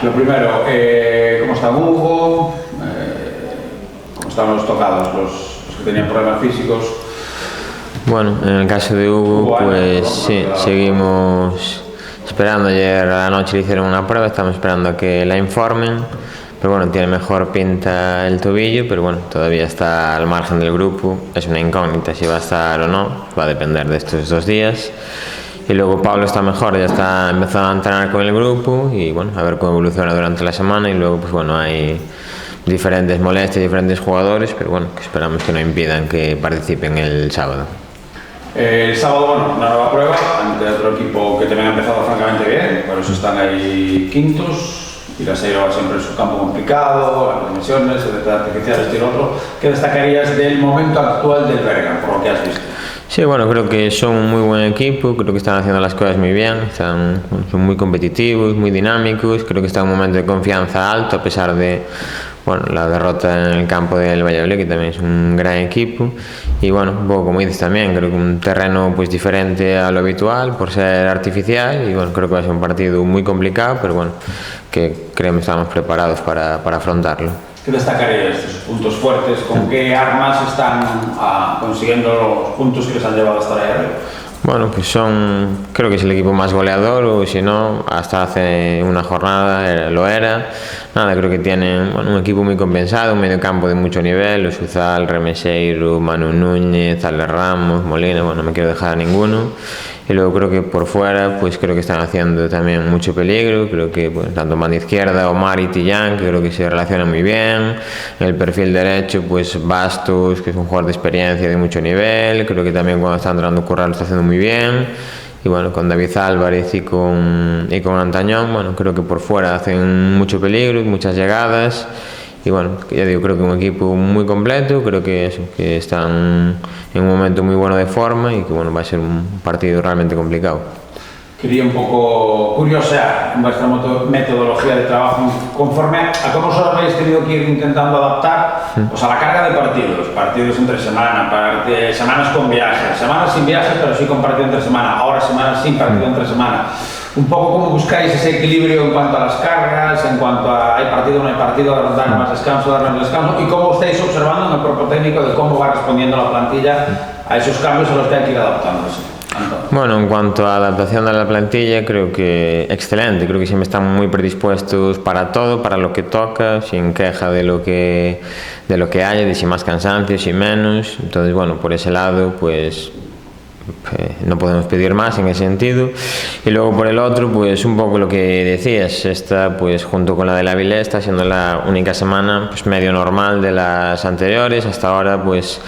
lo primero, ¿cómo está Hugo? ¿Cómo están los tocados, los que tenían problemas físicos? Bueno, en el caso de Hugo, pues sí, seguimos esperando. Ayer a la noche le hicieron una prueba, estamos esperando a que la informen. Pero bueno, tiene mejor pinta el tobillo, pero bueno, todavía está al margen del grupo. Es una incógnita si va a estar o no, va a depender de estos 2 días. Y luego Pablo está mejor, ya está empezando a entrenar con el grupo y bueno, a ver cómo evoluciona durante la semana. Y luego pues bueno, hay diferentes molestias, diferentes jugadores, pero bueno, que esperamos que no impidan que participen el sábado. El sábado, bueno, una nueva prueba ante otro equipo que también ha empezado francamente bien, por eso están ahí quintos. Vilaseiro siempre es un campo complicado, las dimensiones, el artificial, este y lo otro. ¿Qué destacarías del momento actual del Bergamo, por lo que has visto? Sí, bueno, creo que son un muy buen equipo, creo que están haciendo las cosas muy bien, son muy competitivos, muy dinámicos, creo que está en un momento de confianza alto a pesar de la derrota en el campo del Valladolid, que también es un gran equipo. Y bueno, un poco como dices también, creo que un terreno pues diferente a lo habitual por ser artificial y bueno, creo que va a ser un partido muy complicado, pero bueno, que creemos que estamos preparados para afrontarlo. ¿Qué destacarías de sus puntos fuertes? ¿Con qué armas están consiguiendo los puntos que les han llevado hasta ahí arriba? Bueno, pues creo que es el equipo más goleador, o si no, hasta hace una jornada lo era. Nada, creo que tienen un equipo muy compensado, un medio campo de mucho nivel, Osuzal, Remeseiro, Manu Núñez, Ale Ramos, Molina, no me quiero dejar a ninguno. Y luego creo que por fuera, pues creo que están haciendo también mucho peligro, creo que tanto banda izquierda, Omar y Tillán, que creo que se relacionan muy bien. En el perfil derecho, pues Bastos, que es un jugador de experiencia de mucho nivel, creo que también cuando está entrando Curral lo está haciendo muy bien. Y bueno, con David Álvarez y con Antañón, creo que por fuera hacen mucho peligro, muchas llegadas. Y bueno, ya digo, creo que un equipo muy completo, creo que están en un momento muy bueno de forma y que va a ser un partido realmente complicado. Quería un poco curiosear vuestra metodología de trabajo conforme a cómo os habéis tenido que ir intentando adaptar pues a la carga de partidos entre semana, semanas con viajes, semanas sin viajes pero sí con partido entre semana, ahora semanas sin partido entre semana. Un poco cómo buscáis ese equilibrio en cuanto a las cargas, en cuanto a hay partido o no hay partido, dar más descanso, dar menos descanso, y cómo estáis observando en el cuerpo técnico de cómo va respondiendo la plantilla a esos cambios a los que hay que ir adaptándose. Bueno, en cuanto a adaptación de la plantilla, creo que excelente, creo que siempre están muy predispuestos para todo, para lo que toca, sin queja de lo que haya, de si más cansancio, si menos. Entonces, por ese lado, pues no podemos pedir más en ese sentido. Y luego por el otro, pues un poco lo que decías, esta pues junto con la de la Avilés está siendo la única semana pues medio normal de las anteriores. Hasta ahora pues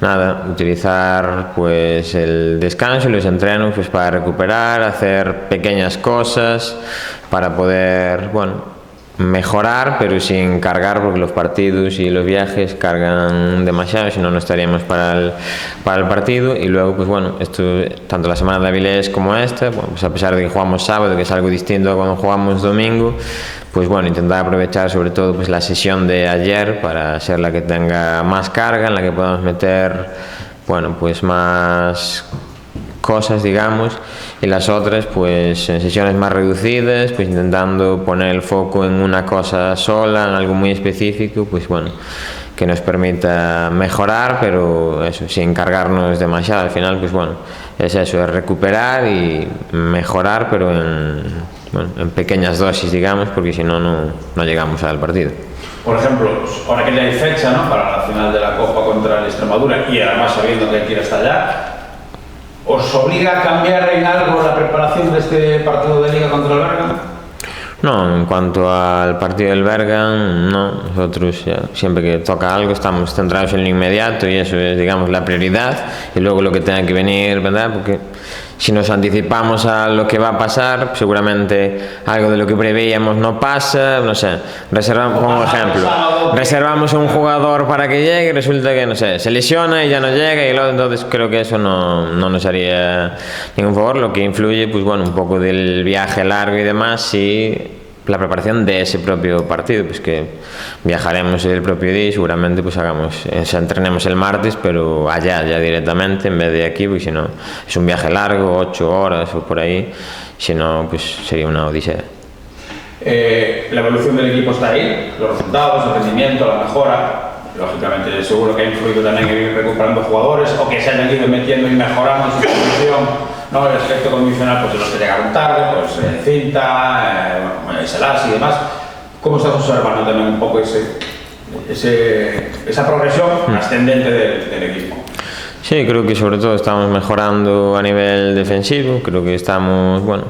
nada, utilizar pues el descanso y los entrenos pues para recuperar, hacer pequeñas cosas para poder mejorar, pero sin cargar, porque los partidos y los viajes cargan demasiado, si no, no estaríamos para el partido. Y luego pues esto, tanto la semana de Avilés como esta, pues a pesar de que jugamos sábado, que es algo distinto a cuando jugamos domingo, pues intentar aprovechar sobre todo pues la sesión de ayer para ser la que tenga más carga, en la que podamos meter pues más cosas, digamos, y las otras pues en sesiones más reducidas, pues intentando poner el foco en una cosa sola, en algo muy específico, pues que nos permita mejorar, pero eso, sin cargarnos demasiado. Al final pues es eso, es recuperar y mejorar, pero en pequeñas dosis, digamos, porque si no, no llegamos al partido. Por ejemplo, ahora que ya hay fecha, ¿no?, para la final de la Copa contra el Extremadura, y además sabiendo que hay que ir hasta allá, ¿os obliga a cambiar en algo la preparación de este partido de Liga contra el Bergamo? No, en cuanto al partido del Bergamo, no. Nosotros siempre que toca algo estamos centrados en lo inmediato y eso es, digamos, la prioridad, y luego lo que tenga que venir, ¿verdad? Porque si nos anticipamos a lo que va a pasar, seguramente algo de lo que preveíamos no pasa, no sé, reservamos, como ejemplo, reservamos un jugador para que llegue y resulta que, no sé, se lesiona y ya no llega, y luego, entonces creo que eso no nos haría ningún favor. Lo que influye, pues un poco del viaje largo y demás, y la preparación de ese propio partido, pues que viajaremos el propio día y seguramente pues entrenemos el martes, pero allá ya directamente en vez de aquí, porque si no es un viaje largo, 8 horas o por ahí, si no pues sería una odisea. La evolución del equipo está ahí, los resultados, el rendimiento, la mejora. Lógicamente, seguro que ha influido también en ir recuperando jugadores o que se hayan ido metiendo y mejorando su condición, ¿no? El aspecto condicional, pues de los que llegaron tarde, pues Cinta, Selassie y demás. ¿Cómo estás observando también un poco esa progresión ascendente del equipo? Sí, creo que sobre todo estamos mejorando a nivel defensivo, creo que estamos, bueno,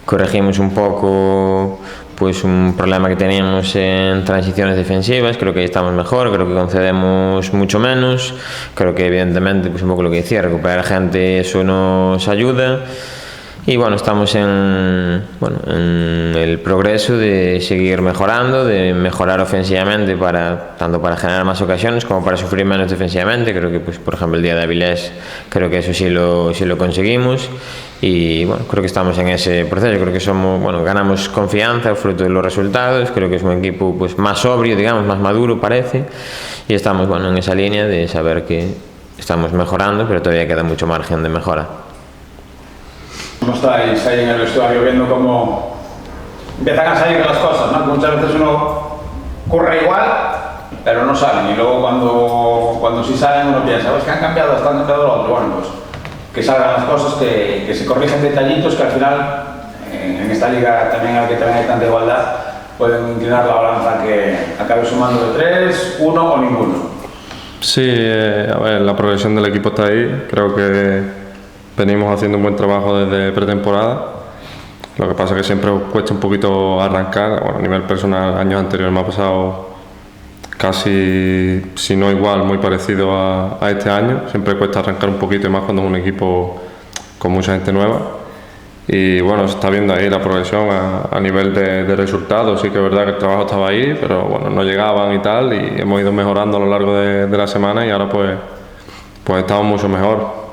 corregimos un poco pues un problema que teníamos en transiciones defensivas, creo que estamos mejor, creo que concedemos mucho menos, creo que evidentemente, pues un poco lo que decía, recuperar gente, eso nos ayuda. Y bueno, estamos en el progreso de seguir mejorando, de mejorar ofensivamente tanto para generar más ocasiones como para sufrir menos defensivamente. Creo que, pues, por ejemplo, el día de Avilés, creo que eso sí lo conseguimos. Y bueno, creo que estamos en ese proceso. Creo que ganamos confianza fruto de los resultados. Creo que es un equipo pues más sobrio, digamos, más maduro parece. Y estamos en esa línea de saber que estamos mejorando, pero todavía queda mucho margen de mejora. ¿Cómo estáis ahí en el vestuario viendo cómo empiezan a salir las cosas, ¿no? Muchas veces uno curra igual, pero no salen. Y luego cuando sí salen uno piensa, que han cambiado, están cambiando lo otro. Bueno, pues que salgan las cosas, que se corrijan detallitos que al final, en esta liga también al que también hay tanta igualdad, pueden inclinar la balanza que acabe sumando de 3, 1 o ninguno. Sí, a ver, la progresión del equipo está ahí. Creo que venimos haciendo un buen trabajo desde pretemporada. Lo que pasa es que siempre cuesta un poquito arrancar. Bueno, a nivel personal, años anteriores me ha pasado casi, si no igual, muy parecido a este año. Siempre cuesta arrancar un poquito, y más cuando es un equipo con mucha gente nueva. Y bueno, se está viendo ahí la progresión a nivel de resultados. Sí que es verdad que el trabajo estaba ahí, pero bueno, no llegaban y tal, y hemos ido mejorando a lo largo de la semana, y ahora pues estamos mucho mejor.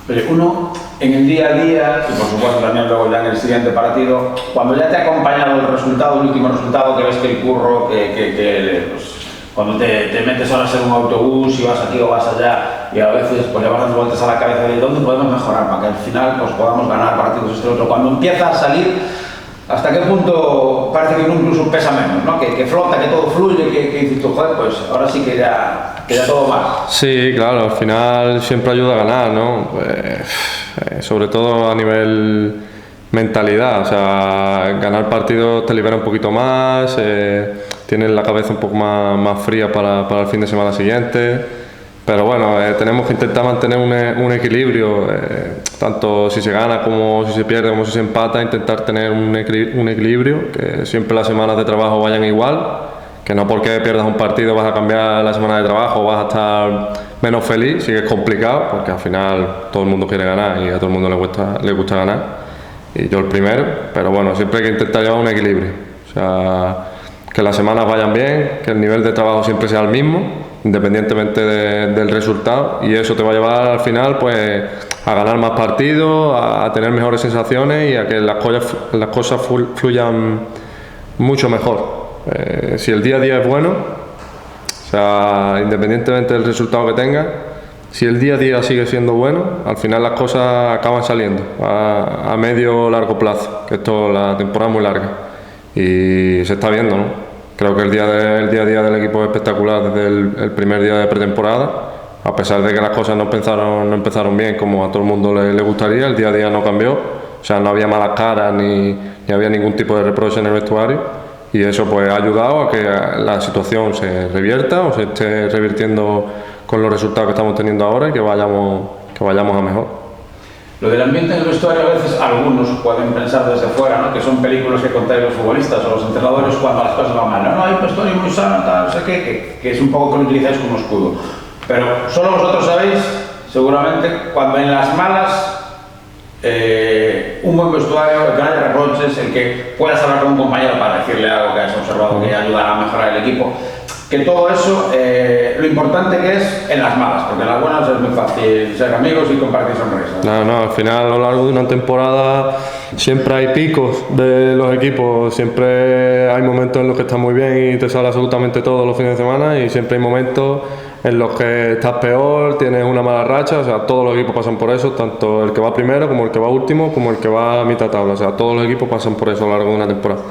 Oye, uno en el día a día, y por supuesto también luego ya en el siguiente partido, cuando ya te ha acompañado el resultado, el último resultado, que ves que el curro, pues, cuando te metes ahora en un autobús y vas aquí o vas allá, y a veces pues le vas dando vueltas a la cabeza de dónde podemos mejorar para que al final pues podamos ganar partidos este otro. Cuando empieza a salir, ¿hasta qué punto parece que uno incluso pesa menos, ¿no? Que flota, que todo fluye, que dices tú, joder, pues ahora sí que ya todo más? Sí, claro, al final siempre ayuda a ganar, ¿no? Pues, sobre todo a nivel mentalidad, o sea, ganar partidos te libera un poquito más, tienes la cabeza un poco más fría para el fin de semana siguiente. Pero bueno, tenemos que intentar mantener un equilibrio, tanto si se gana como si se pierde, como si se empata, intentar tener un equilibrio, que siempre las semanas de trabajo vayan igual, que no porque pierdas un partido vas a cambiar la semana de trabajo, vas a estar menos feliz. Sí que es complicado, porque al final todo el mundo quiere ganar y a todo el mundo le gusta ganar, y yo el primero, pero bueno, siempre hay que intentar llevar un equilibrio, o sea, que las semanas vayan bien, que el nivel de trabajo siempre sea el mismo, independientemente del resultado, y eso te va a llevar al final pues a ganar más partidos, a tener mejores sensaciones y a que las cosas fluyan mucho mejor. Si el día a día es bueno, o sea, independientemente del resultado que tenga, si el día a día sigue siendo bueno, al final las cosas acaban saliendo a medio o largo plazo, que la temporada es muy larga y se está viendo, ¿no? Creo que el día a día del equipo es espectacular desde el primer día de pretemporada, a pesar de que las cosas no empezaron bien como a todo el mundo le gustaría. El día a día no cambió, o sea, no había malas caras ni había ningún tipo de reproche en el vestuario, y eso pues ha ayudado a que la situación se revierta o se esté revirtiendo con los resultados que estamos teniendo ahora, y que vayamos a mejor. Lo del ambiente en el vestuario, a veces algunos pueden pensar desde fuera, ¿no? Que son películas que contáis los futbolistas o los entrenadores cuando las cosas van mal. No, hay un vestuario muy sano, tal, no sé qué, que es un poco que lo utilizáis como escudo. Pero solo vosotros sabéis, seguramente, cuando en las malas, un buen vestuario, el que no haya reproches, el que puedas hablar con un compañero para decirle algo que has observado que ayudará a mejorar el equipo. Que todo eso, lo importante que es en las malas, porque en las buenas es muy fácil ser amigos y compartir sonrisas. No, al final, a lo largo de una temporada siempre hay picos de los equipos, siempre hay momentos en los que estás muy bien y te sale absolutamente todo los fines de semana, y siempre hay momentos en los que estás peor, tienes una mala racha. O sea, todos los equipos pasan por eso, tanto el que va primero como el que va último, como el que va a mitad tabla, o sea, todos los equipos pasan por eso a lo largo de una temporada.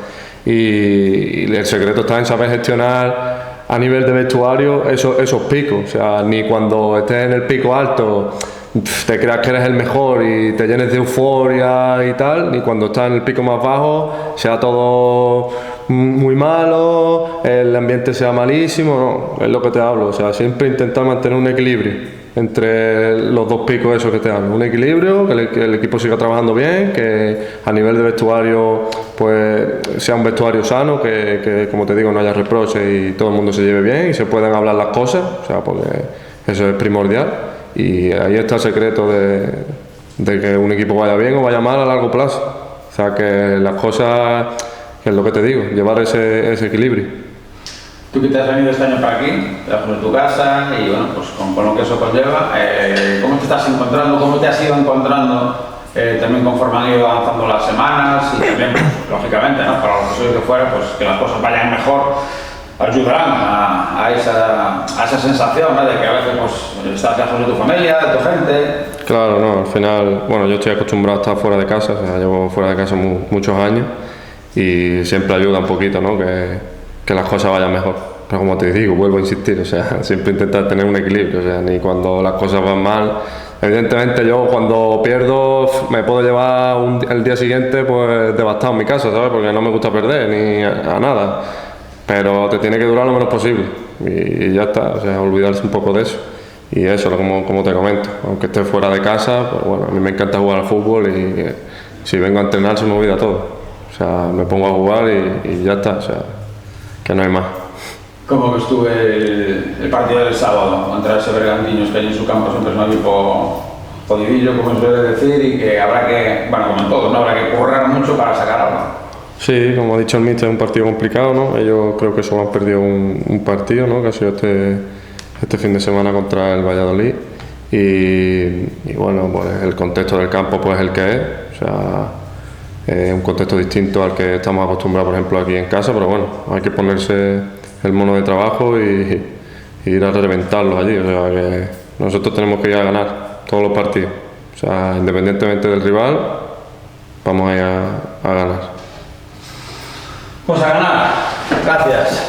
y el secreto está en saber gestionar a nivel de vestuario esos picos. O sea, ni cuando estés en el pico alto te creas que eres el mejor y te llenes de euforia y tal, ni cuando estás en el pico más bajo sea todo muy malo, el ambiente sea malísimo. No, es lo que te hablo. O sea, siempre intentar mantener un equilibrio entre los dos picos esos que te hablo. Un equilibrio, que el equipo siga trabajando bien, que a nivel de vestuario pues sea un vestuario sano, que como te digo no haya reproches y todo el mundo se lleve bien y se puedan hablar las cosas, o sea, porque eso es primordial. Y ahí está el secreto de que un equipo vaya bien o vaya mal a largo plazo. O sea, que las cosas, que es lo que te digo, llevar ese equilibrio. Tú que te has venido este año para aquí, trabajas en tu casa y bueno, pues con lo que eso conlleva, ¿cómo te estás encontrando? ¿Cómo te has ido encontrando también conforme han ido avanzando las semanas? Y también, pues, lógicamente, ¿no? Para los que sois de fuera, pues que las cosas vayan mejor, ayudarán a esa sensación, ¿no? De que a veces pues, estás lejos de tu familia, de tu gente. Claro, no, al final, bueno, yo estoy acostumbrado a estar fuera de casa, o sea, llevo fuera de casa muchos años y siempre ayuda un poquito, ¿no? Que las cosas vayan mejor. Pero como te digo, vuelvo a insistir, o sea, siempre intentar tener un equilibrio, o sea, ni cuando las cosas van mal. Evidentemente yo cuando pierdo me puedo llevar el día siguiente pues devastado en mi casa, ¿sabes? Porque no me gusta perder ni a nada. Pero te tiene que durar lo menos posible y ya está, o sea, olvidarse un poco de eso. Y eso, como te comento, aunque esté fuera de casa, pues bueno, a mí me encanta jugar al fútbol y si vengo a entrenar se me olvida todo. O sea, me pongo a jugar y ya está, o sea, que no hay más. ¿Cómo ves tú el partido del sábado contra ese Bergantiños que hay en su campo? Siempre es un equipo jodidillo, como se suele decir, y que habrá que, bueno, como en todo, ¿no? Habrá que currar mucho para sacar algo. Sí, como ha dicho el míster, es un partido complicado, ¿no? Ellos creo que solo han perdido un partido, ¿no? Que ha sido este fin de semana contra el Valladolid. Y bueno, pues el contexto del campo pues es el que es. O sea, es un contexto distinto al que estamos acostumbrados, por ejemplo, aquí en casa, pero bueno, hay que ponerse el mono de trabajo y ir a reventarlos allí. O sea, que nosotros tenemos que ir a ganar todos los partidos. O sea, independientemente del rival, vamos a ir a ganar. Pues a ganar. Gracias.